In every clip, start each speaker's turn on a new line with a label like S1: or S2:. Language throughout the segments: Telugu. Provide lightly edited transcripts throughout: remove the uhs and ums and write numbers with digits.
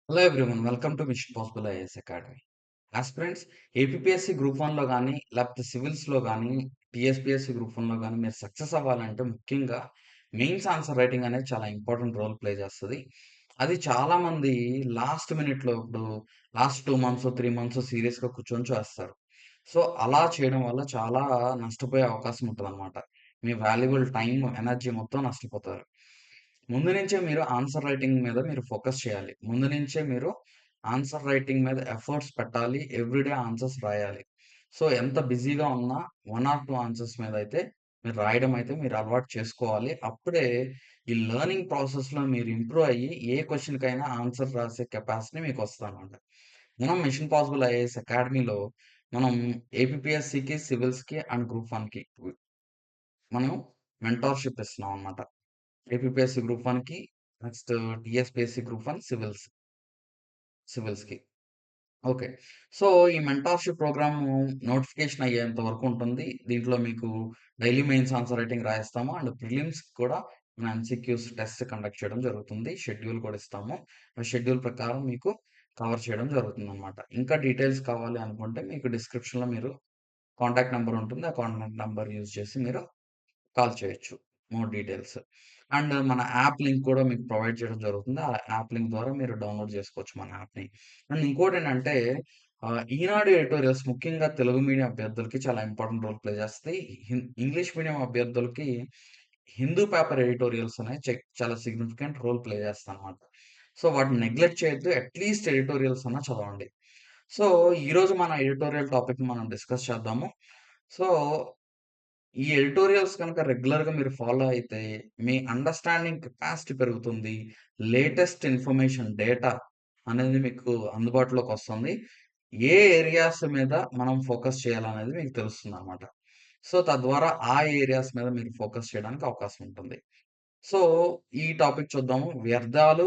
S1: Hello everyone. Welcome to mission possible IAS academy. Aspirants APPSC group 1లో గానీ, లేకపోతే సివిల్స్‌లో గానీ, టీఎస్‌పీఎస్సీ గ్రూప్ 1లో గానీ మీరు సక్సెస్ అవ్వాలంటే ముఖ్యంగా మెయిన్స్ ఆన్సర్ రైటింగ్ అనేది చాలా ఇంపార్టెంట్ రోల్ ప్లే చేస్తది. అది చాలామంది లాస్ట్ మినిట్‌లో ఇప్పుడు లాస్ట్ 2 మంత్సో, 3 మంత్సో సీరియస్‌గా కూర్చొని చేస్తారు. సో, అలా చేయడం వల్ల చాలా నష్టపోయే అవకాశం ఉంటదనమాట. మీ వాల్యుబుల్ టైమ్, ఎనర్జీ మొత్తం నష్టపోతారు. ముందు నుంచే మీరు ఆన్సర్ రైటింగ్ మీద మీరు ఫోకస్ చేయాలి. ముందు నుంచే మీరు ఆన్సర్ రైటింగ్ మీద ఎఫర్ట్స్ పెట్టాలి. ఎవ్రీడే ఆన్సర్స్ రాయాలి. సో, ఎంత బిజీగా ఉన్నా 1 ఆర్ 2 ఆన్సర్స్ మీద అయితే మీరు రాయడం అయితే మీరు అలవాటు చేసుకోవాలి. అప్పుడే ఈ లెర్నింగ్ ప్రాసెస్‌లో మీరు ఇంప్రూవ్ అయ్యి ఏ క్వెషన్‌కైనా ఆన్సర్ రాసే కెపాసిటీ మీకొస్తదనమాట. మనం మిషన్ పాసిబుల్ ఐఏఎస్ అకాడమీలో మనం ఏపీపీఎస్సీకి, సివిల్స్‌కి అండ్ గ్రూప్ 1కి మనం మెంటార్‌షిప్ ఇస్తున్నాం అన్నమాట. ఏపీపీఎస్సీ గ్రూప్ 1కి, నెక్స్ట్ టీఎస్‌పీఎస్సీ గ్రూప్ 1 సివిల్స్‌కి. ఓకే. సో, ఈ మెంటార్‌షిప్ ప్రోగ్రాము నోటిఫికేషన్ అయ్యేంత వరకు ఉంటుంది. దీంట్లో మీకు డైలీ మెయిన్స్ ఆన్సర్ రైటింగ్ రాయిస్తాము. అండ్ ప్రిలిమ్స్‌కి కూడా మన ఎంసీక్యూస్ టెస్ట్ కండక్ట్ చేయడం జరుగుతుంది. షెడ్యూల్ కూడా ఇస్తాము. ఆ షెడ్యూల్ ప్రకారం మీకు కవర్ చేయడం జరుగుతుందనమాట. ఇంకా డీటెయిల్స్ కావాలి అనుకుంటే మీకు డిస్క్రిప్షన్‌లో మీరు కాంటాక్ట్ నంబర్ ఉంటుంది. ఆ కాంటాక్ట్ నంబర్ యూజ్ చేసి మీరు కాల్ చేయొచ్చు. More details. అండ్ మన యాప్ లింక్ కూడా మీకు ప్రొవైడ్ చేయడం జరుగుతుంది. ఆ యాప్ లింక్ ద్వారా మీరు డౌన్‌లోడ్ చేసుకోవచ్చు మన యాప్‌ని. అండ్ ఇంకోటేంటంటే ఈనాడు ఎడిటోరియల్స్ ముఖ్యంగా తెలుగు మీడియం అభ్యర్థులకి చాలా ఇంపార్టెంట్ రోల్ ప్లే చేస్తది. ఇంగ్లీష్ మీడియం అభ్యర్థులకి హిందూ పేపర్ ఎడిటోరియల్స్ అనేవి చాలా సిగ్నిఫికెంట్ రోల్ ప్లే చేస్తాయన్నమాట. సో, వాటిని నెగ్లెక్ట్ చేయొద్దు. అట్‌లీస్ట్ ఎడిటోరియల్స్ అన్నా చదవండి. సో, ఈరోజు మన ఎడిటోరియల్ టాపిక్‌ని మనం డిస్కస్ చేద్దాము. సో ఈ ఎడిటోరియల్స్ కనుక రెగ్యులర్‌గా మీరు ఫాలో అయితే, మీ అండర్‌స్టాండింగ్ కెపాసిటీ పెరుగుతుంది. లేటెస్ట్ ఇన్ఫర్మేషన్, డేటా అనేది మీకు అందుబాటులోకొస్తుంది. ఏ ఏరియాస్ మీద మనం ఫోకస్ చేయాలనేది మీకు తెలుస్తుందనమాట. సో, తద్వారా ఆ ఏరియాస్ మీద మీరు ఫోకస్ చేయడానికి అవకాశం ఉంటుంది. సో, ఈ టాపిక్ చూద్దాము. వ్యర్థాలు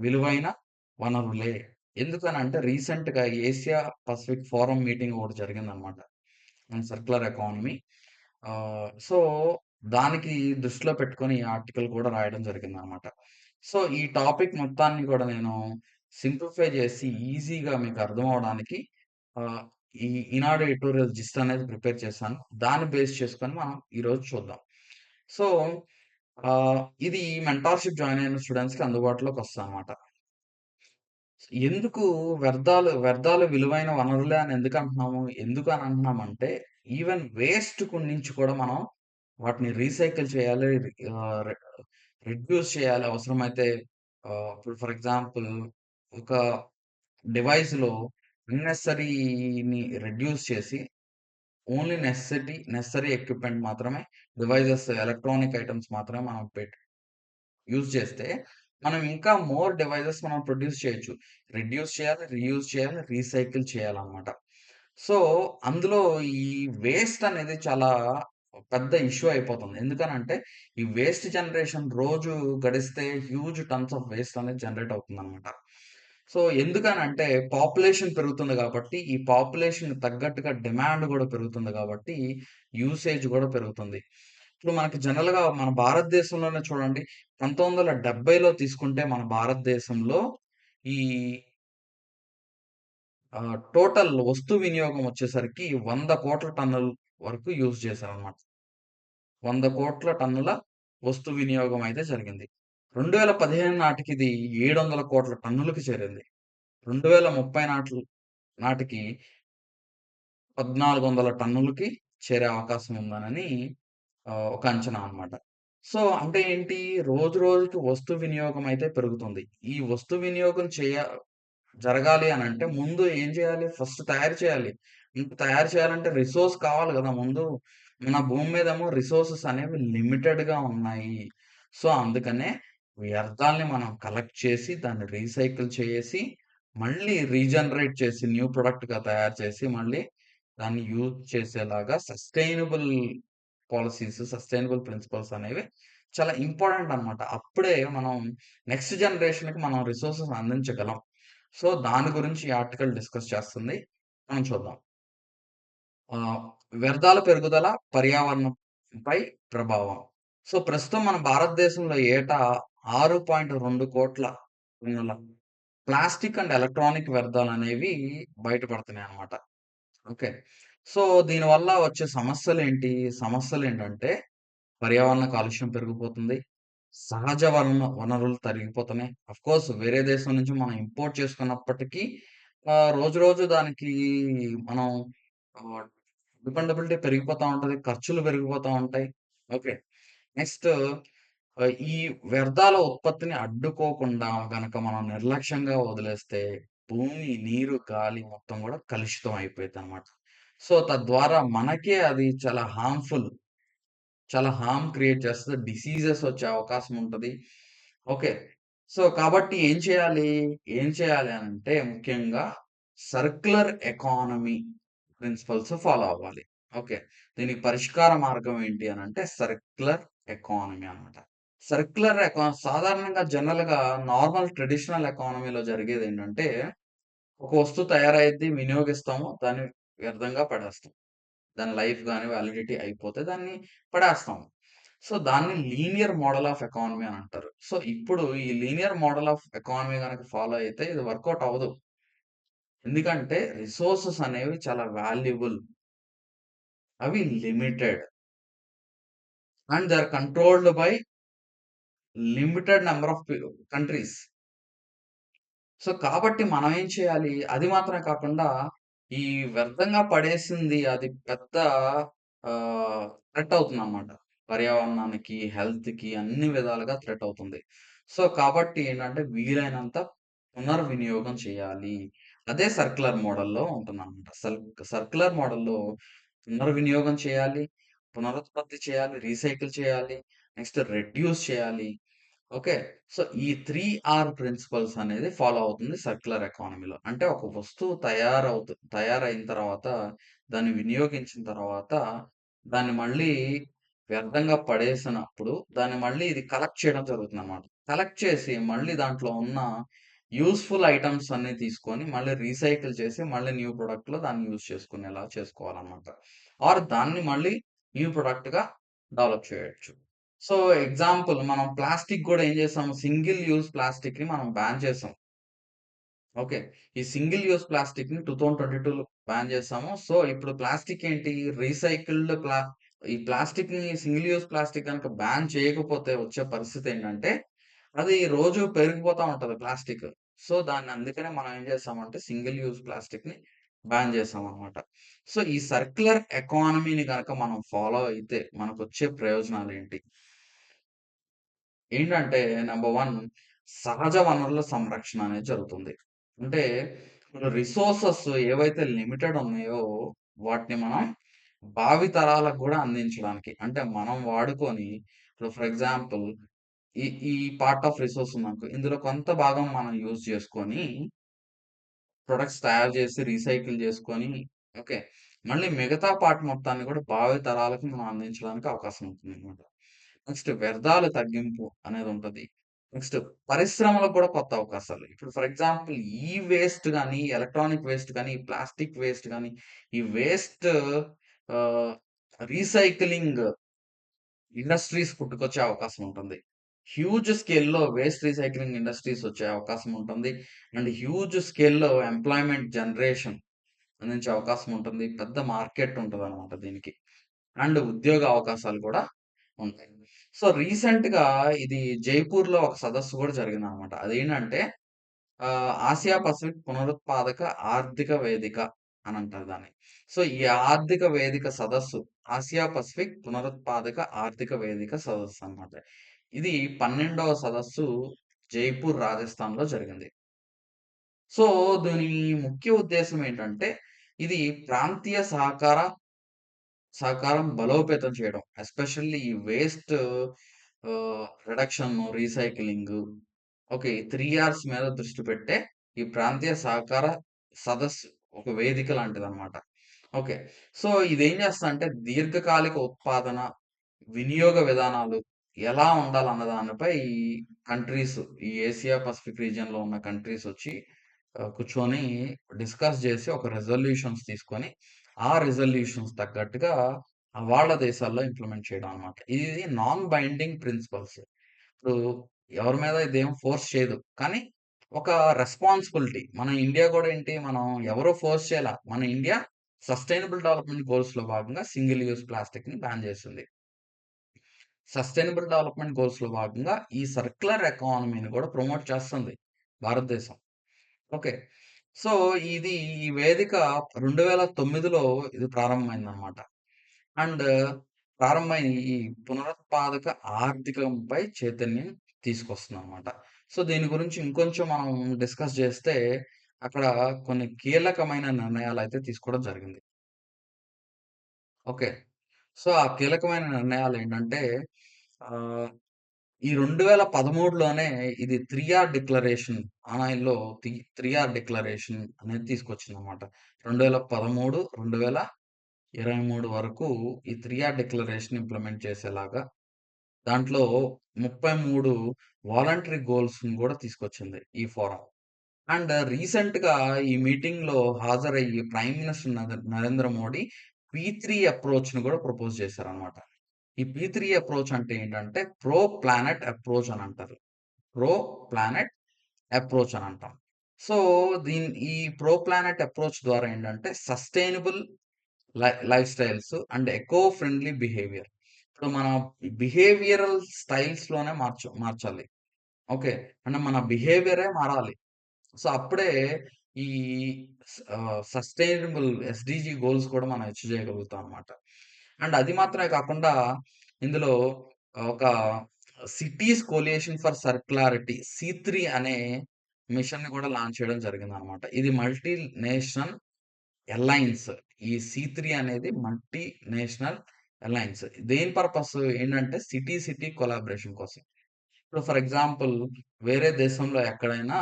S1: విలువైన వనరులే. ఎందుకనంటే రీసెంట్‌గా ఏసియా పసిఫిక్ ఫోరం మీటింగ్ ఒకటి జరిగిందనమాట. Circular economy. సో, దానికి దృష్టిలో పెట్టుకొని ఈ ఆర్టికల్ కూడా రాయడం జరిగిందనమాట. సో, ఈ టాపిక్ మొత్తాన్ని కూడా నేను సింప్లిఫై చేసి ఈజీగా మీకు అర్థం అవ్వడానికి ఆహ్, ఈ ఈనాడు ఎడిటోరియల్ జిస్ట్ అనేది ప్రిపేర్ చేశాను. దాన్ని బేస్ చేసుకొని మనం ఈరోజు చూద్దాం. సో, ఇది మెంటార్‌షిప్ జాయిన్ అయిన స్టూడెంట్స్‌కి అందుబాటులోకొస్తదనమాట. ఎందుకు వ్యర్థాలు విలువైన వనరులే అని ఎందుకంటున్నాము? ఎందుకని అంటున్నామంటే, ఈవెన్ వేస్ట్ నుంచి కూడా మనం వాటిని రీసైకిల్ చేయాలి. ఆహ్, రె రెడ్యూస్ చేయాలి. అవసరమైతే ఇప్పుడు ఫర్ ఎగ్జాంపుల్ ఒక డివైస్‌లో అన్నెసెసరీని రెడ్యూస్ చేసి, ఓన్లీ నెసెసరీ ఎక్విప్‌మెంట్ మాత్రమే డివైసెస్, ఎలక్ట్రానిక్ ఐటెమ్స్ మాత్రమే మనం యూజ్ చేస్తే, మనం ఇంకా మోర్ డివైసెస్ మనం ప్రొడ్యూస్ చేయొచ్చు. రెడ్యూస్ చేయాలి, రీయూజ్ చేయాలి, రీసైకిల్ చేయాలన్నమాట. సో, అందులో ఈ వేస్ట్ అనేది చాలా పెద్ద ఇష్యూ అయిపోతుంది. ఎందుకనంటే, ఈ వేస్ట్ జనరేషన్ రోజు గడిస్తే హ్యూజ్ టన్స్ ఆఫ్ వేస్ట్ అనేది జనరేట్ అవుతుందన్నమాట. సో, ఎందుకనంటే పాపులేషన్ పెరుగుతుంది గాబట్టి, ఈ పాపులేషన్‌కి తగ్గట్టుగా డిమాండ్ గూడా పెరుగుతుంది గాబట్టి, యూసేజ్ గూడా పెరుగుతుంది. ఇప్పుడు మనకి జనరల్‌గా మన భారతదేశంలోనే చూడండి 1970లో తీసుకుంటే మన భారతదేశంలో ఈ టోటల్ వస్తు వినియోగం వచ్చేసరికి 100,00,00,000 టన్నుల వరకు యూజ్ చేశారనమాట. 100,00,00,000 టన్నుల వస్తు వినియోగం అయితే జరిగింది. 2015 నాటికి ఇది 700,00,00,000 టన్నులకి చేరింది. 2030 నాటికి 1,400 టన్నులకి చేరే అవకాశం ఉందనని ఒక అంచనా అన్నమాట. సో, అంటే ఏంటి? రోజు రోజుకి వస్తు వినియోగం అయితే పెరుగుతుంది. ఈ వస్తు వినియోగం జరగాలి అనంటే ముందు ఏం చేయాలి? ఫస్ట్ తయారు చేయాలి. తయారు చేయాలంటే రిసోర్స్ కావాలి గదా! ముందు. మన భూమి మీదేమో రిసోర్సెస్ అనేవి లిమిటెడ్‌గా ఉన్నాయి. సో, అందుకనే వ్యర్థాల్ని మనం కలెక్ట్ చేసి, దాన్ని రీసైకిల్ చేసి, మళ్ళీ రీజనరేట్ చేసి, న్యూ ప్రొడక్ట్‌గా తయారు చేసి, మళ్ళీ దాన్ని యూజ్ చేసేలాగా సస్టైనబుల్ ప్రిన్సిపల్స్ అనేవి చాలా ఇంపార్టెంట్ అన్నమాట. అప్పుడే మనం నెక్స్ట్ జనరేషన్‌కి మనం రిసోర్సెస్ అందించగలం. సో, దాని గురించి ఈ ఆర్టికల్ డిస్కస్ చేస్తుంది. మనం చూద్దాం. ఆహ్, వ్యర్థాల పెరుగుదల పర్యావరణంపై ప్రభావం. సో, ప్రస్తుతం మన భారతదేశంలో ఏటా 6.2 కోట్ల టన్నుల ప్లాస్టిక్ అండ్ ఎలక్ట్రానిక్ వ్యర్థాలనేవి బయటపడుతున్నాయన్నమాట. ఓకే. సో, దీనివల్ల వచ్చే సమస్యలేంటి? సమస్యలేంటంటే పర్యావరణ కాలుష్యం పెరిగిపోతుంది. సహజ వనరులు తరిగిపోతున్నాయి. ఆఫ్‌కోర్స్ వేరే దేశం నుంచి మనం ఇంపోర్ట్ చేసుకున్నప్పటికీ రోజు రోజు దానికి మనం ఆహ్, డిపెండబిలిటీ పెరిగిపోతా ఉంటది. ఖర్చులు పెరిగిపోతా ఉంటాయి. ఓకే. నెక్స్ట్ ఈ వ్యర్థాల ఉత్పత్తిని అడ్డుకోకుండా గనక మనం నిర్లక్ష్యంగా వదిలేస్తే భూమి, నీరు, గాలి మొత్తం గూడా కలుషితం అయిపోయిద్దనమాట. సో, తద్వారా మనకే అది చాలా హార్మ్ క్రియేట్ చేస్తది. డిసీజెస్ వచ్చే అవకాశం ఉంటది. ఓకే. సో, కాబట్టి ఏం చేయాలి అనంటే ముఖ్యంగా సర్క్యులర్ ఎకానమీ ప్రిన్సిపల్స్ ఫాలో అవ్వాలి. ఓకే. దీనికి పరిష్కార మార్గం ఏంటి అనంటే సర్క్యులర్ ఎకానమీ అన్నమాట. సాధారణంగా జనరల్‌గా నార్మల్ ట్రెడిషనల్ ఎకానమీలో జరిగేదేంటంటే, ఒక వస్తువు తయారయిద్ది, వినియోగిస్తాము, దాన్ని వ్యర్థంగా పడేస్తాం. దాని లైఫ్ గాని, వాలిడిటీ అయిపోతే దాన్ని పడేస్తాం. సో, దాన్ని లీనియర్ మోడల్ ఆఫ్ ఎకానమీ అని అంటారు. సో, ఇప్పుడు ఈ లీనియర్ మోడల్ ఆఫ్ ఎకానమీ గనక ఫాలో అయితే ఇది వర్కౌట్ అవ్వదు. ఎందుకంటే రిసోర్సెస్ అనేవి చాలా వాల్యుబుల్. అవి limited and they are controlled by limited number of countries. So, కాబట్టి మనం ఏం చేయాలి? అది మాత్రమే కాకుండా, ఈ వ్యర్థంగా పడేసింది అది పెద్ద థ్రెట్ అవుతుందనమాట. పర్యావరణానికి, హెల్త్‌కి అన్ని విధాలుగా థ్రెట్ అవుతుంది. సో, కాబట్టి ఏంటంటే, వీలైనంత పునర్వినియోగం చేయాలి. అదే సర్క్యులర్ మోడల్‌లో ఉంటుందనమాట. సర్క్యులర్ మోడల్‌లో పునర్వినియోగం చేయాలి, పునరుత్పత్తి చేయాలి, రీసైకిల్ చేయాలి, నెక్స్ట్ రెడ్యూస్ చేయాలి. ఓకే. సో, ఈ 3 ఆర్ ప్రిన్సిపల్స్ అనేది ఫాలో అవుతుంది సర్క్యులర్ ఎకానమీలో. అంటే ఒక వస్తువు తయారైన తర్వాత, దాన్ని వినియోగించిన తర్వాత, దాన్ని మళ్ళీ వ్యర్థంగా పడేసినప్పుడు, దాన్ని మళ్ళీ ఇది కలెక్ట్ చేయడం జరుగుతుందనమాట. కలెక్ట్ చేసి మళ్ళీ దాంట్లో ఉన్న యూజ్‌ఫుల్ ఐటెమ్స్ అన్నీ తీసుకొని, మళ్ళీ రీసైకిల్ చేసి, మళ్ళీ న్యూ ప్రొడక్ట్‌లో దాన్ని యూజ్ చేసుకునేలా చేసుకోవాలనమాట. ఆర్ దాన్ని మళ్ళీ న్యూ ప్రొడక్ట్‌గా డెవలప్ చేయొచ్చు. సో, ఎగ్జాంపుల్ మనం ప్లాస్టిక్ గూడా ఏం చేసాం, సింగిల్ యూజ్ ప్లాస్టిక్‌ని మనం బ్యాన్ చేసాం. ఓకే. ఈ సింగిల్ యూజ్ ప్లాస్టిక్‌ని 2022లో బ్యాన్ చేసాము. సో, ఇప్పుడు ప్లాస్టిక్ ఏంటి రీసైకిల్డ్ ఈ ప్లాస్టిక్‌ని సింగిల్ యూజ్ ప్లాస్టిక్ గనుక బ్యాన్ చేయకపోతే వచ్చే పరిస్థితేంటంటే, అది రోజు పెరిగిపోతా ఉంటది ప్లాస్టిక్. సో, దాన్ని అందుకనే మనం ఏం చేసామంటే సింగిల్ యూజ్ ప్లాస్టిక్‌ని బ్యాన్ చేసామనమాట. సో, ఈ సర్క్యులర్ ఎకానమీని గనక మనం ఫాలో అయితే మనకొచ్చే ప్రయోజనాలేంటి? ఏంటంటే నంబర్ 1 సహజ వనరుల సంరక్షణ అనేది జరుగుతుంది. అంటే ఇప్పుడు రిసోర్సెస్ ఏవైతే లిమిటెడ్ ఉన్నాయో వాటిని మనం భావితరాలకు గూడా అందించడానికి అంటే మనం వాడుకొని ఇప్పుడు ఫర్ ఎగ్జాంపుల్ ఈ ఈ పార్ట్ ఆఫ్ రిసోర్స్ ఉందనుకో ఇందులో కొంత భాగం మనం యూజ్ చేసుకొని ప్రొడక్ట్స్ తయారు చేసి రీసైకిల్ చేసుకొని ఓకే. మళ్ళీ మిగతా పార్ట్ మొత్తాన్ని కూడా భావితరాలకు మనం అందించడానికి అవకాశం ఉంటుందన్నమాట. నెక్స్ట్ వ్యర్థాల తగ్గింపు అనేదుంటది. నెక్స్ట్ పరిశ్రమలకు కూడా కొత్త అవకాశాలు. ఇప్పుడు ఫర్ ఎగ్జాంపుల్ ఈ వేస్ట్ గాని, ఎలక్ట్రానిక్ వేస్ట్ గాని, ఈ ప్లాస్టిక్ వేస్ట్ గాని, ఈ వేస్ట్ ఆహ్, రీసైక్లింగ్ ఇండస్ట్రీస్ పుట్టుకొచ్చే అవకాశం ఉంటుంది. హ్యూజ్ స్కేల్‌లో వేస్ట్ రీసైక్లింగ్ ఇండస్ట్రీస్ వచ్చే అవకాశం ఉంటుంది. అండ్ హ్యూజ్ స్కేల్‌లో ఎంప్లాయ్‌మెంట్ జనరేషన్ అందించే అవకాశం ఉంటుంది. పెద్ద మార్కెట్ ఉంటదనమాట దీనికి. అండ్ ఉద్యోగ అవకాశాలు కూడా ఉంటాయి. సో, రీసెంట్‌గా ఇది జైపూర్‌లో ఒక సదస్సు గూడా జరిగిందనమాట. అదేంటంటే ఆసియా పసిఫిక్ పునరుత్పాదక ఆర్థిక వేదిక అనంటారు దాన్ని. సో, ఈ ఆర్థిక వేదిక సదస్సు ఆసియా పసిఫిక్ పునరుత్పాదక ఆర్థిక వేదిక సదస్సనమాట. ఇది 12వ సదస్సు జైపూర్, రాజస్థాన్‌లో జరిగింది. సో, దీని ముఖ్య ఉద్దేశ్యం ఏంటంటే, ఇది ప్రాంతీయ సహకారం బలోపేతం చేయడం. ఎస్పెషల్లీ ఈ వేస్ట్ రిడక్షను, రీసైక్లింగు ఓకే. ఈ 3 ఆర్స్ మీద దృష్టి పెట్టే ఈ ప్రాంతీయ సహకార సదస్సు ఒక వేదిక లాంటిదనమాట. ఓకే. సో, ఇదేం చేస్తదంటే దీర్ఘకాలిక ఉత్పాదన, వినియోగ విధానాలు ఎలా ఉండాలన్న దానిపై కంట్రీస్ ఈ ఏసియా పసిఫిక్ రీజియన్‌లో ఉన్న కంట్రీస్ వచ్చి కూర్చొని డిస్కస్ జేసి ఒక రిజల్యూషన్స్ తీసుకొని, ఆ రిజల్యూషన్స్ తగ్గట్టుగా వాళ్ళ దేశాల్లో ఇంప్లిమెంట్ చేయడం అన్నమాట. ఇది నాన్ బైండింగ్ ప్రిన్సిపల్స్. ఇప్పుడు ఎవరి మీద ఇదేం ఫోర్స్ చేయదు. కానీ ఒక రెస్పాన్సిబిలిటీ. మన ఇండియా గూడా ఏంటి, మనం ఎవరు ఫోర్స్ చేయలా. మన ఇండియా సస్టైనబుల్ డెవలప్‌మెంట్ గోల్స్‌లో భాగంగా సింగిల్ యూజ్ ప్లాస్టిక్‌ని బ్యాన్ చేసింది. సస్టైనబుల్ డెవలప్‌మెంట్ గోల్స్‌లో భాగంగా ఈ సర్క్యులర్ ఎకానమీని కూడా ప్రమోట్ చేస్తుంది భారతదేశం. ఓకే. సో, ఇది ఈ వేదిక 2009లో ఇది ప్రారంభమైందనమాట. అండ్ ప్రారంభమై ఈ పునరుత్పాదక ఆర్థికంపై చైతన్యం తీసుకొస్తుందనమాట. సో, దీని గురించి ఇంకొంచెం మనం డిస్కస్ చేస్తే అక్కడ కొన్ని కీలకమైన నిర్ణయాలైతే తీసుకోవడం జరిగింది. ఓకే. సో, ఆ కీలకమైన నిర్ణయాలేంటంటే ఆహ్, ఈ 2013లోనే ఇది 3 ఆర్ డిక్లరేషన్ ఆనాయిల్లో 3 ఆర్ డిక్లరేషన్ అనేది తీసుకొచ్చిందనమాట. 2013, 2023 వరకు ఈ 3 ఆర్ డిక్లరేషన్ ఇంప్లిమెంట్ చేసేలాగా దాంట్లో 33 వాలంటరీ గోల్స్‌ని గూడా తీసుకొచ్చింది ఈ ఫోరం. అండ్ రీసెంట్‌గా ఈ మీటింగ్‌లో హాజరయ్యి ప్రైమ్ మినిస్టర్ నరేంద్ర మోడీ పీ3 అప్రోచ్‌ని గూడా ప్రపోజ్ చేశారనమాట. ఈ పీ3 అప్రోచ్ అంటే ఏంటంటే ప్రో ప్లానెట్ అప్రోచ్ అని అంటారు. ప్రో ప్లానెట్ అప్రోచ్ అని అంటాం. సో, ఈ ప్రో ప్లానెట్ అప్రోచ్ ద్వారా ఏంటంటే sustainable life styles and eco friendly behaviour. ఇప్పుడు మన బిహేవియరల్ స్టైల్స్‌లోనే మార్చాలి. ఓకే. అంటే మన బిహేవియరే మారాలి. సో, అప్పుడే ఈ సస్టైనబుల్ ఎస్‌డిజి గోల్స్ కూడా మనం అచీవ్ చేయగలుగుతాం అన్నమాట. అండ్ అది మాత్రమే కాకుండా ఇందులో ఒక సిటీస్ కోలియేషన్ ఫర్ సర్క్యులారిటీ సి3 అనే మిషన్‌ని కూడా లాంచ్ చేయడం జరిగిందన్నమాట. ఇది మల్టీ నేషనల్ అలయన్స్. ఈ సి3 అనేది మల్టీ నేషనల్ అలయన్స్. దేని పర్పస్ ఏంటంటే సిటీ కొలాబరేషన్ కోసం. ఇప్పుడు ఫర్ ఎగ్జాంపుల్ వేరే దేశంలో ఎక్కడైనా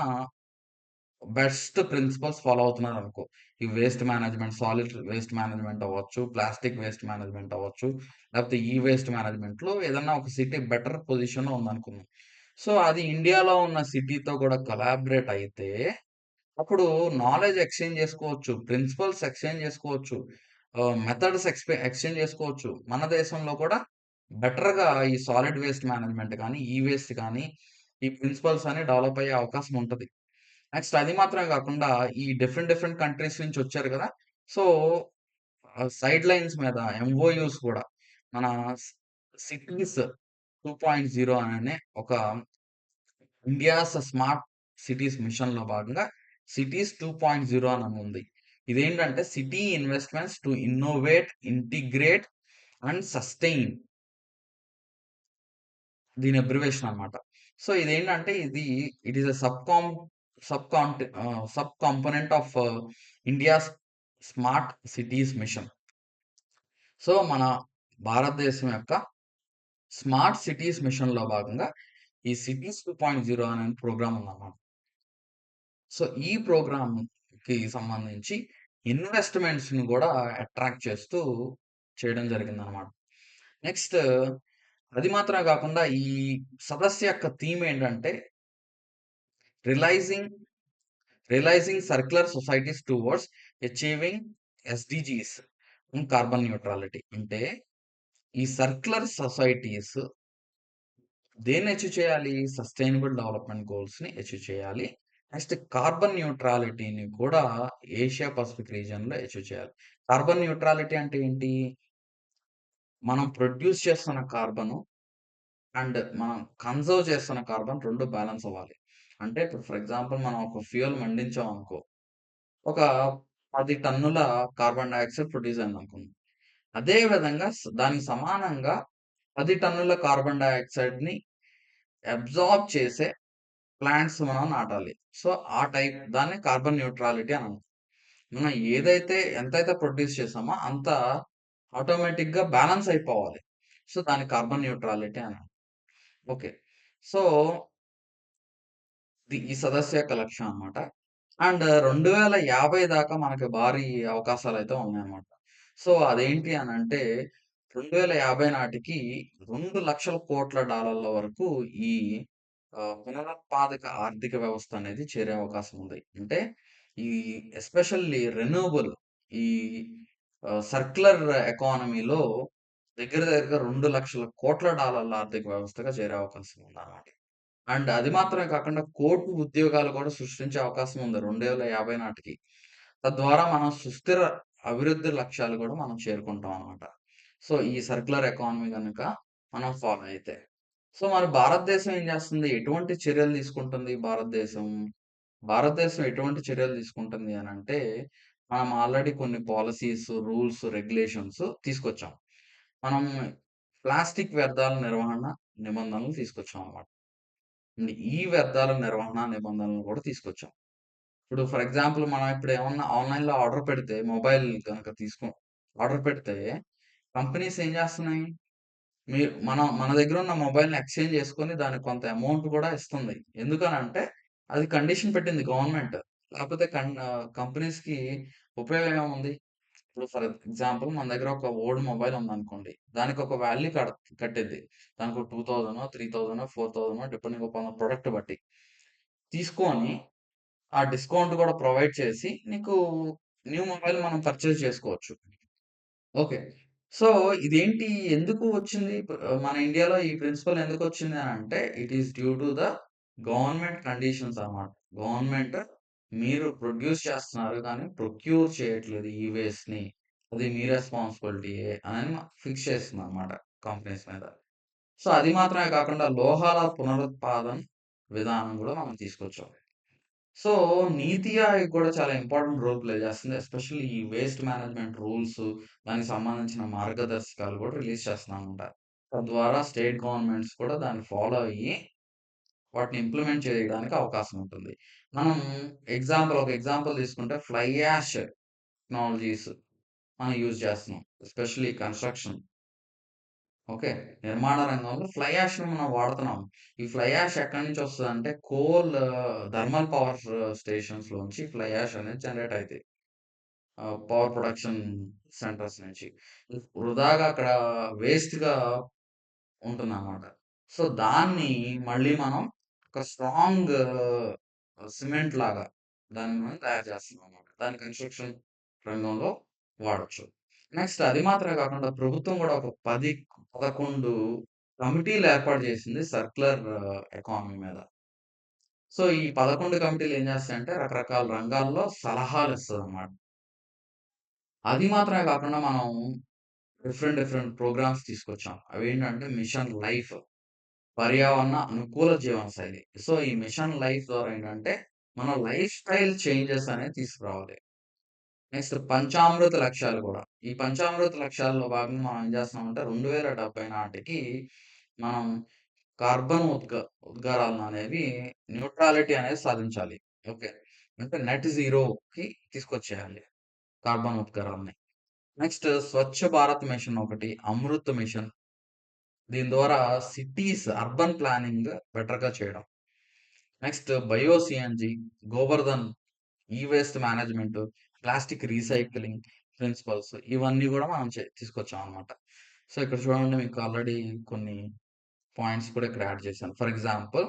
S1: బెస్ట్ ప్రిన్సిపల్స్ ఫాలో అవుతున్నారనుకో. ఈ waste management, solid waste management అవ్వచ్చు, ప్లాస్టిక్ వేస్ట్ మేనేజ్‌మెంట్ అవ్వచ్చు, లేకపోతే ఈ వేస్ట్ మేనేజ్‌మెంట్‌లో ఏదన్నా ఒక సిటీ బెటర్ పొజిషన్‌లో ఉందనుకుందాం. సో, అది ఇండియాలో ఉన్న సిటీతో కూడా కొలాబరేట్ అయితే, అప్పుడు నాలెడ్జ్ ఎక్స్‌చేంజ్ చేసుకోవచ్చు. ప్రిన్సిపల్స్ ఎక్స్‌చేంజ్ చేసుకోవచ్చు. మెథడ్స్ ఎక్స్‌చేంజ్ చేసుకోవచ్చు. మన దేశంలో కూడా బెటర్‌గా ఈ సాలిడ్ వేస్ట్ మేనేజ్‌మెంట్ గానీ, ఈ వేస్ట్ గానీ, ఈ ప్రిన్సిపల్స్ అని డెవలప్ అయ్యే అవకాశం ఉంటది. నెక్స్ట్ అది మాత్రమే గాకుండా, ఈ డిఫరెంట్ కంట్రీస్ నుంచి వచ్చారు గదా! సో, సైడ్ లైన్స్ మీద ఎంఓయూస్ కూడా మన స్ సిటీస్ 2.0 అనే ఒక ఇండియాస్ స్మార్ట్ సిటీస్ మిషన్‌లో భాగంగా సిటీస్ 2.0 అని ఉంది. ఇదేంటంటే city investments to innovate, integrate and sustain దీని అబ్రివియేషన్ అన్నమాట. సో, ఇదేంటంటే it is a sub component of India's smart cities mission. So, మన భారతదేశం యొక్క స్మార్ట్ సిటీస్ మిషన్‌లో భాగంగా ఈ సిటీస్ 2.0 అనే ప్రోగ్రామ్ ఉందన్నమాట. సో, ఈ ప్రోగ్రామ్‌కి సంబంధించి ఇన్వెస్ట్‌మెంట్స్‌ని గూడా అట్రాక్ట్ చేస్తూ చేయడం జరిగిందన్నమాట. నెక్స్ట్ అది మాత్రమే గాకుండా ఈ సదస్సు యొక్క థీమ్ ఏంటంటే realising realising circular societies towards achieving SDGs in carbon neutrality. అంటే ఈ సర్క్యులర్ సొసైటీస్ దేన్ని అచీవ్ చేయాలి? సస్టైనబుల్ డెవలప్‌మెంట్ గోల్స్‌ని అచీవ్ చేయాలి. నెక్స్ట్ కార్బన్ న్యూట్రాలిటీని కూడా ఏషియా పసిఫిక్ రీజియన్‌లో అచీవ్ చేయాలి. కార్బన్ న్యూట్రాలిటీ అంటే ఏంటి? మనం ప్రొడ్యూస్ చేస్తున్న కార్బను అండ్ మనం కన్జర్వ్ చేస్తున్న కార్బన్ 2 బ్యాలెన్స్ అవ్వాలి. అంటే ఇప్పుడు ఫర్ ఎగ్జాంపుల్ మనం ఒక ఫ్యూయల్ మండించామనుకో, ఒక 10 టన్నుల కార్బన్ డయాక్సైడ్ ప్రొడ్యూస్ అయిందనుకుందాం. అదే విధంగా దానికి సమానంగా 10 టన్నుల కార్బన్ డయాక్సైడ్‌ని అబ్జార్బ్ చేసే ప్లాంట్స్ మనం నాటాలి. సో, ఆ టైప్ దాన్ని కార్బన్ న్యూట్రాలిటీ అని అంటాం. మనం ఎంతైతే ప్రొడ్యూస్ చేసామో అంత ఆటోమేటిక్‌గా బ్యాలెన్స్ అయిపోవాలి. సో, దాన్ని కార్బన్ న్యూట్రాలిటీ అని అంటాం. ఓకే. సో, ఈ సదస్సు యొక్క లక్ష్యం అన్నమాట. అండ్ 2050 దాకా మనకి భారీ అవకాశాలైతే ఉన్నాయన్నమాట. సో, అదేంటి అనంటే 2050 నాటికి $2,00,00,000 వరకు ఈ పునరుత్పాదక ఆర్థిక వ్యవస్థ అనేది చేరే అవకాశం ఉంది. అంటే ఈ ఎస్పెషల్లీ రెన్యూవబుల్ ఈ సర్క్యులర్ ఎకానమీలో దగ్గర దగ్గరగా $2,00,00,000 ఆర్థిక వ్యవస్థగా చేరే అవకాశం ఉందన్నమాట. అండ్ అది మాత్రమే కాకుండా కోటి ఉద్యోగాలు కూడా సృష్టించే అవకాశం ఉంది 2050 నాటికి. తద్వారా మనం సుస్థిర అభివృద్ధి లక్ష్యాలు కూడా మనం చేరుకుంటాం అన్నమాట. సో, ఈ సర్క్యులర్ ఎకానమీ గనుక మనం ఫాలో అయితే. సో, మరి భారతదేశం ఏం చేస్తుంది? ఎటువంటి చర్యలు తీసుకుంటుంది భారతదేశం? భారతదేశం ఎటువంటి చర్యలు తీసుకుంటుంది అనంటే, మనం ఆల్రెడీ కొన్ని పాలిసీస్, రూల్స్, రెగ్యులేషన్స్ తీసుకొచ్చాం. మనం ప్లాస్టిక్ వ్యర్థాల నిర్వహణ నిబంధనలు తీసుకొచ్చామన్నమాట. ఈ వ్యర్థాల నిర్వహణ నిబంధనలు కూడా తీసుకొచ్చాం. ఇప్పుడు ఫర్ ఎగ్జాంపుల్ మనం ఇప్పుడు ఏమన్నా ఆన్‌లైన్‌లో ఆర్డర్ పెడితే మొబైల్ గనక ఆర్డర్ పెడితే కంపెనీస్ ఏం చేస్తున్నాయి? మన దగ్గర ఉన్న మొబైల్‌ని ఎక్స్‌చేంజ్ చేసుకొని దానికి కొంత అమౌంట్ కూడా ఇస్తుంది. ఎందుకనంటే అది కండిషన్ పెట్టింది గవర్నమెంట్. లేకపోతే కంపెనీస్‌కి ఉపయోగం ఏముంది? ఇప్పుడు ఫర్ ఎగ్జాంపుల్ మన దగ్గర ఒక ఓల్డ్ మొబైల్ ఉందనుకోండి. దానికి ఒక వాల్యూ కట్టిద్ది. దానికి ఒక 2000 3000 4000 డిపెండింగ్ అపాన్ ద ప్రొడక్ట్ బట్టి. తీసుకొని ఆ డిస్కౌంట్ కూడా ప్రొవైడ్ చేసి నీకు న్యూ మొబైల్ మనం పర్చేజ్ చేసుకోవచ్చు. ఓకే. సో, ఇదేంటి ఎందుకు వచ్చింది? మన ఇండియాలో ఈ ప్రిన్సిపల్ ఎందుకొచ్చింది అనంటే, it is due to the government conditions అన్నమాట. గవర్నమెంట్ మీరు ప్రొడ్యూస్ చేస్తున్నారు కానీ ప్రొక్యూర్ చేయట్లేదు ఈ వేస్ట్‌ని. అది మీ రెస్పాన్సిబిలిటీయే అని ఫిక్స్ చేస్తుందన్నమాట కంపెనీస్ మీద. సో, అది మాత్రమే కాకుండా లోహాల పునరుత్పాదన విధానం కూడా మనం తీసుకొచ్చాం. సో, నీతి ఆయోగ్ కూడా చాలా ఇంపార్టెంట్ రోల్ ప్లే చేస్తుంది. ఎస్పెషల్లీ ఈ వేస్ట్ మేనేజ్‌మెంట్ రూల్స్, దానికి సంబంధించిన మార్గదర్శకాలు కూడా రిలీజ్ చేస్తుందన్నమాట. తద్వారా స్టేట్ గవర్నమెంట్స్ కూడా దాన్ని ఫాలో అయ్యి, వాటిని ఇంప్లిమెంట్ చేయడానికి అవకాశం ఉంటుంది. మనం ఒక ఎగ్జాంపుల్ తీసుకుంటే ఫ్లై యాష్ టెక్నాలజీస్ మనం యూజ్ చేస్తున్నాం. Especially construction. ఓకే. నిర్మాణ రంగంలో ఫ్లై యాష్‌ని మనం వాడుతున్నాం. ఈ ఫ్లై యాష్ ఎక్కడి నుంచి వస్తదంటే థర్మల్ పవర్ స్టేషన్స్‌లోంచి ఫ్లై యాష్ అనేది జనరేట్ అయితాయి. పవర్ ప్రొడక్షన్ సెంటర్స్ నుంచి. వృధాగా అక్కడ వేస్ట్‌గా ఉంటుందన్నమాట. సో, దాన్ని మళ్ళీ మనం ఒక స్ట్రాంగ్ సిమెంట్ లాగా దాన్ని మనం తయారు చేస్తున్నామన్నమాట. దాన్ని కన్‌స్ట్రక్షన్ రంగంలో వాడొచ్చు. నెక్స్ట్ అది మాత్రమే కాకుండా ప్రభుత్వం కూడా ఒక 10, 11 కమిటీలు ఏర్పాటు చేసింది సర్క్యులర్ ఎకానమీ మీద. సో, ఈ 11 కమిటీలు ఏం చేస్తాయంటే రకరకాల రంగాల్లో సలహాలిస్తదన్నమాట. అది మాత్రమే కాకుండా మనం డిఫరెంట్ ప్రోగ్రామ్స్ తీసుకొచ్చాం. అవేంటంటే మిషన్ లైఫ్. పర్యావరణ అనుకూల జీవనశైలి. సో, ఈ మిషన్ లైఫ్ ద్వారా ఏంటంటే, మన లైఫ్ స్టైల్ చేంజెస్ అనేవి తీసుకురావాలి. నెక్స్ట్ పంచామృత లక్ష్యాలు గూడా. ఈ పంచామృత లక్ష్యాల్లో భాగంగా మనం ఏం చేస్తున్నామంటే 2070 నాటికి మనం కార్బన్ ఉద్గారాలననేవి న్యూట్రాలిటీ అనేది సాధించాలి. ఓకే. అంటే నెట్ జీరోకి తీసుకొచ్చేయాలి కార్బన్ ఉద్గారాలని. నెక్స్ట్ స్వచ్ఛ భారత్ మిషన్ ఒకటి, అమృత్ మిషన్. దీని ద్వారా అర్బన్ ప్లానింగ్ బెటర్‌గా చేయడం. Next bio CNG, Gobardhan, waste management, plastic recycling principles ఇవన్నీ గూడా మనం తీసుకొచ్చామనమాట. సో, ఇక్కడ చూడండి మీకు ఆల్రెడీ కొన్ని పాయింట్స్ కూడా ఇక్కడ యాడ్ చేశాను. ఫర్ ఎగ్జాంపుల్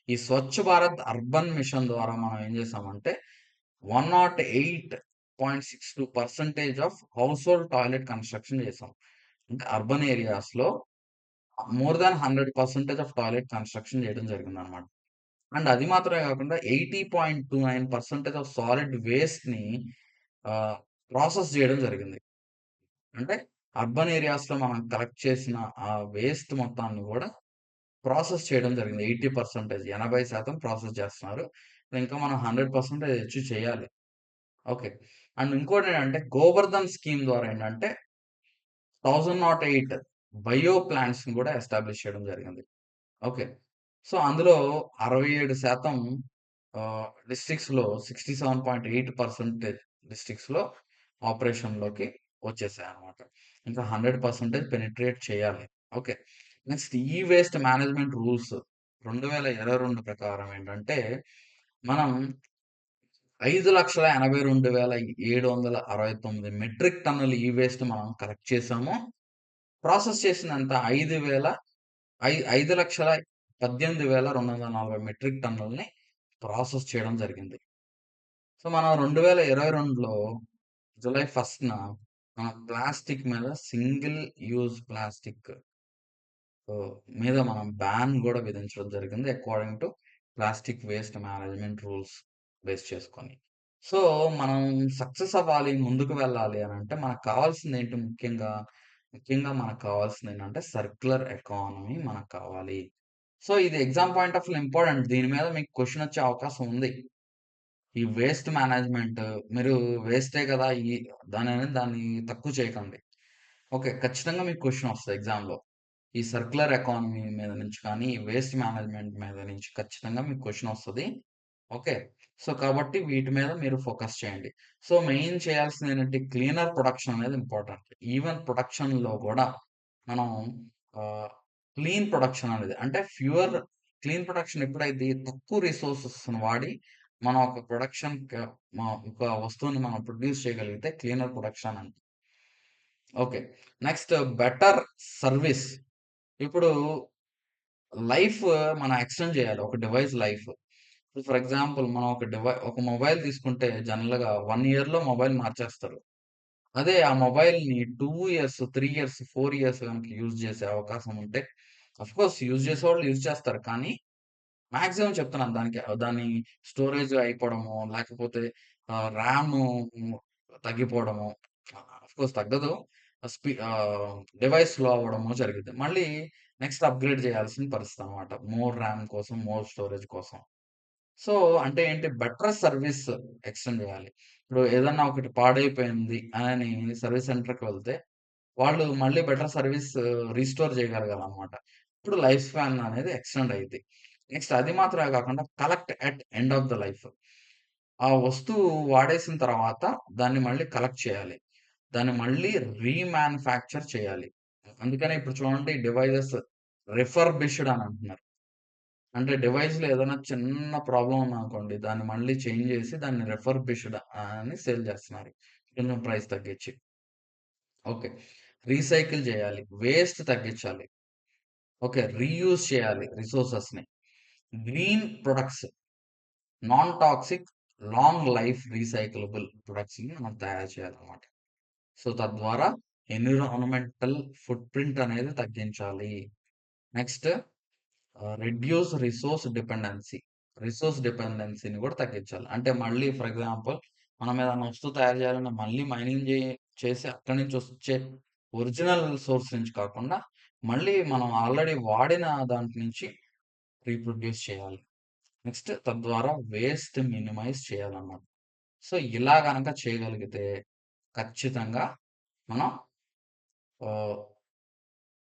S1: ఈ స్వచ్ఛ భారత్ అర్బన్ మిషన్ ద్వారా మనం ఏం చేసామంటే 108.62% ఆఫ్ హౌస్‌హోల్డ్ టాయిలెట్ కన్‌స్ట్రక్షన్ చేసాం. అంటే అర్బన్ ఏరియాస్‌లో more than 100% of toilet construction చేయడం జరిగిందనమాట. అండ్ అది మాత్రమే కాకుండా 80.29% ఆఫ్ సాలిడ్ వేస్ట్‌ని ఆహ్, ప్రాసెస్ చేయడం జరిగింది. అంటే అర్బన్ ఏరియాస్‌లో మనం కలెక్ట్ చేసిన ఆ వేస్ట్ మొత్తాన్ని గూడా ప్రాసెస్ చేయడం జరిగింది. 80% ప్రాసెస్ చేస్తున్నారు. ఇంకా మనం 100% అచీవ్ చేయాలి. ఓకే. అండ్ ఇంకోటేంటంటే గోబర్ధన్ స్కీమ్ ద్వారా ఏంటంటే 1008 బయో ప్లాంట్స్‌ని గూడా ఎస్టాబ్లిష్ చేయడం జరిగింది. ఓకే. సో, అందులో 67% డిస్ట్రిక్ట్స్‌లో 67.8% డిస్ట్రిక్ట్స్‌లో ఆపరేషన్‌లోకి వచ్చేసాయన్నమాట. ఇంకా 100% పెనిట్రేట్ చేయాలి. Okay. Next waste management rules 2022 ప్రకారం ఏంటంటే, మనం 5,82,769 మెట్రిక్ టన్నుల వేస్ట్ మనం కలెక్ట్ చేసాము. ప్రాసెస్ చేసిందంతా 5,18,240 మెట్రిక్ టన్నుల్ని ప్రాసెస్ చేయడం జరిగింది. సో, మనం 2022లో జులై 1న మనం ప్లాస్టిక్ మీద సింగిల్ యూజ్ ప్లాస్టిక్ ఆహ్, మీద మనం బ్యాన్ గూడా విధించడం జరిగింది. According to plastic waste management rules base చేసుకొని. సో, మనం సక్సెస్ అవ్వాలి, ముందుకు వెళ్ళాలి అనంటే మనకు కావాల్సిందేంటి ముఖ్యంగా? ముఖ్యంగా మనకు కావాల్సిందేంటంటే సర్క్యులర్ ఎకానమీ మనకు కావాలి. సో, ఇది ఎగ్జామ్ పాయింట్ ఆఫ్ వ్యూలో ఇంపార్టెంట్. దీని మీద మీకు క్వెషనొచ్చే అవకాశం ఉంది. ఈ వేస్ట్ మేనేజ్‌మెంట్ మీరు వేస్టే గదా! దాన్ని తక్కువ చేయకండి. ఓకే. ఖచ్చితంగా మీకు క్వెషనొస్తది ఎగ్జామ్‌లో. ఈ సర్క్యులర్ ఎకానమీ మీద నుంచి కానీ, ఈ వేస్ట్ మేనేజ్‌మెంట్ మీద నుంచి ఖచ్చితంగా మీకు క్వెషనొస్తది. ఓకే. సో, కాబట్టి వీటి మీద మీరు ఫోకస్ చేయండి. సో, మెయిన్ చేయాల్సిందేంటంటే క్లీనర్ ప్రొడక్షన్ అనేది ఇంపార్టెంట్. ఈవెన్ ప్రొడక్షన్‌లో గూడా మనం ఆహ్, క్లీన్ ప్రొడక్షన్ అనేది అంటే క్లీన్ ప్రొడక్షన్ ఎప్పుడైద్ది? తక్కువ రిసోర్సెస్‌ని వాడి మనం ఒక ఒక వస్తువుని మనం ప్రొడ్యూస్ చేయగలిగితే క్లీనర్ ప్రొడక్షన్ అంటాం. ఓకే. Next better service. ఇప్పుడు లైఫ్ మనం ఎక్స్టెండ్ చేయాలి. ఒక డివైస్ లైఫ్. ఇప్పుడు ఫర్ ఎగ్జాంపుల్ మనం ఒక మొబైల్ తీసుకుంటే జనరల్‌గా 1 ఇయర్‌లో మొబైల్ మార్చేస్తారు. అదే ఆ మొబైల్‌ని 2 ఇయర్స్, 3 ఇయర్స్, 4 ఇయర్స్ గనుక యూజ్ చేసే అవకాశం ఉంటే ఆఫ్‌కోర్స్ యూజ్ చేసేవాళ్ళు యూజ్ చేస్తారు. కానీ మాక్సిమం చెప్తున్నాను దాని స్టోరేజ్ అయిపోవడమో, లేకపోతే ర్యాము తగ్గిపోవడమో ఆఫ్‌కోర్స్ తగ్గదు. డివైస్ స్లో అవ్వడమో జరిగిద్ది. మళ్ళీ నెక్స్ట్ అప్‌గ్రేడ్ చేయాల్సిన పరిస్థితనమాట. మోర్ ర్యామ్ కోసం, మోర్ స్టోరేజ్ కోసం. సో, అంటే ఏంటి బెటర్ సర్విస్ ఎక్స్టెండ్ చేయాలి. ఇప్పుడు ఏదన్నా ఒకటి పాడైపోయింది అని సర్విస్ సెంటర్‌కి వెళ్తే, వాళ్ళు మళ్ళీ బెటర్ సర్విస్ రీస్టోర్ చేయగలగాలనమాట. ఇప్పుడు లైఫ్ స్పాన్ అనేది ఎక్స్టెండ్ అయ్యిద్ది. నెక్స్ట్ అది మాత్రమే కాకుండా collect at end of the life. ఆ వస్తువు వాడేసిన తర్వాత దాన్ని మళ్ళీ కలెక్ట్ చేయాలి. దాన్ని మళ్ళీ రీమాన్యుఫ్యాక్చర్ చేయాలి. అందుకనే ఇప్పుడు చూడండి డివైజెస్ రిఫర్బిష్డ్ అని అంటున్నారు. అంటే డివైస్‌లో ఏదైనా చిన్న ప్రాబ్లమ్ ఉందనుకోండి. దాన్ని మళ్ళీ చేంజ్ చేసి దాన్ని రిఫర్బిష్డ్ అని సేల్ చేస్తున్నారు. కొంచెం ప్రైస్ తగ్గించి. ఓకే. రీసైకిల్ చేయాలి. వేస్ట్ తగ్గించాలి. ఓకే. రీయూజ్ చేయాలి రిసోర్సెస్‌ని. Green products, non toxic, long life recyclable ప్రొడక్ట్స్‌ని మనం తయారు చేయాలన్నమాట. సో, తద్వారా ఎన్విరాన్మెంటల్ ఫుట్ ప్రింట్ అనేది తగ్గించాలి. నెక్స్ట్ రెడ్యూస్ రిసోర్స్ డిపెండెన్సీని కూడా తగ్గించాలి. అంటే మళ్ళీ ఫర్ ఎగ్జాంపుల్ మనం ఏదైనా వస్తువు తయారు చేయాలన్నా మళ్ళీ చేసి అక్కడి నుంచి వచ్చే ఒరిజినల్ సోర్స్ నుంచి కాకుండా మళ్ళీ మనం ఆల్రెడీ వాడిన దాంట్ నుంచి రీప్రొడ్యూస్ చేయాలి. నెక్స్ట్ తద్వారా వేస్ట్ మినిమైజ్ చేయాలన్నమాట. సో, ఇలా గనక చేయగలిగితే ఖచ్చితంగా మనం ఆహ్,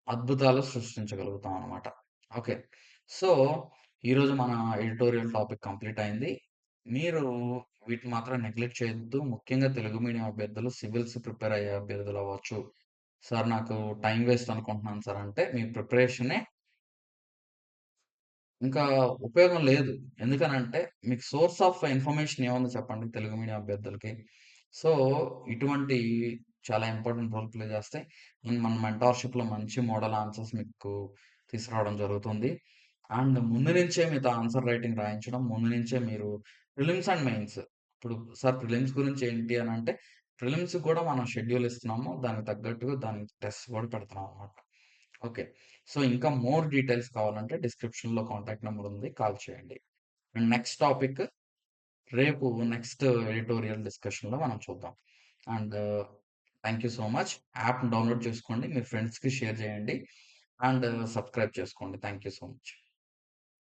S1: అద్భుతాలు సృష్టించగలుగుతాం అన్నమాట. ఓకే. సో, ఈరోజు మన ఎడిటోరియల్ టాపిక్ కంప్లీట్ అయింది. మీరు వీటిని మాత్రం నెగ్లెక్ట్ చేయొద్దు. ముఖ్యంగా తెలుగు మీడియం అభ్యర్థులు, సివిల్స్ ప్రిపేర్ అయ్యే అభ్యర్థులు అవ్వచ్చు. సార్ నాకు టైమ్ వేస్ట్ అనుకుంటున్నాను సార్ అంటే మీ ప్రిపరేషనే ఇంకా ఉపయోగం లేదు. ఎందుకనంటే మీకు సోర్స్ ఆఫ్ ఇన్ఫర్మేషన్ ఏముంది చెప్పండి తెలుగు మీడియం అభ్యర్థులకి. సో, ఇటువంటి చాలా ఇంపార్టెంట్ రోల్ ప్లే చేస్తాయి. అండ్ మన మెంటార్‌షిప్‌లో మంచి మోడల్ ఆన్సర్స్ మీకు తీసుకురావడం జరుగుతుంది. అండ్ ముందు నుంచే మీతో ఆన్సర్ రైటింగ్ రాయించడం, ముందు నుంచే మీరు ప్రిలిమ్స్ అండ్ మెయిన్స్ ఇప్పుడు సార్ ప్రిలిమ్స్ గురించి ఏంటి అనంటే, ప్రిలిమ్స్‌కి కూడా మనం షెడ్యూల్ ఇస్తున్నాము. దానికి తగ్గట్టుగా దానికి టెస్ట్ కూడా పెడుతున్నాం అన్నమాట. ఓకే. సో, ఇంకా మోర్ డీటెయిల్స్ కావాలంటే డిస్క్రిప్షన్‌లో కాంటాక్ట్ నంబర్ ఉంది. కాల్ చేయండి. అండ్ నెక్స్ట్ టాపిక్ రేపు నెక్స్ట్ ఎడిటోరియల్ డిస్కషన్‌లో మనం చూద్దాం. And thank you so much. యాప్‌ని డౌన్‌లోడ్ చేసుకోండి. మీ ఫ్రెండ్స్‌కి షేర్ చేయండి. అండ్ సబ్స్క్రైబ్ చేసుకోండి. Thank you so much.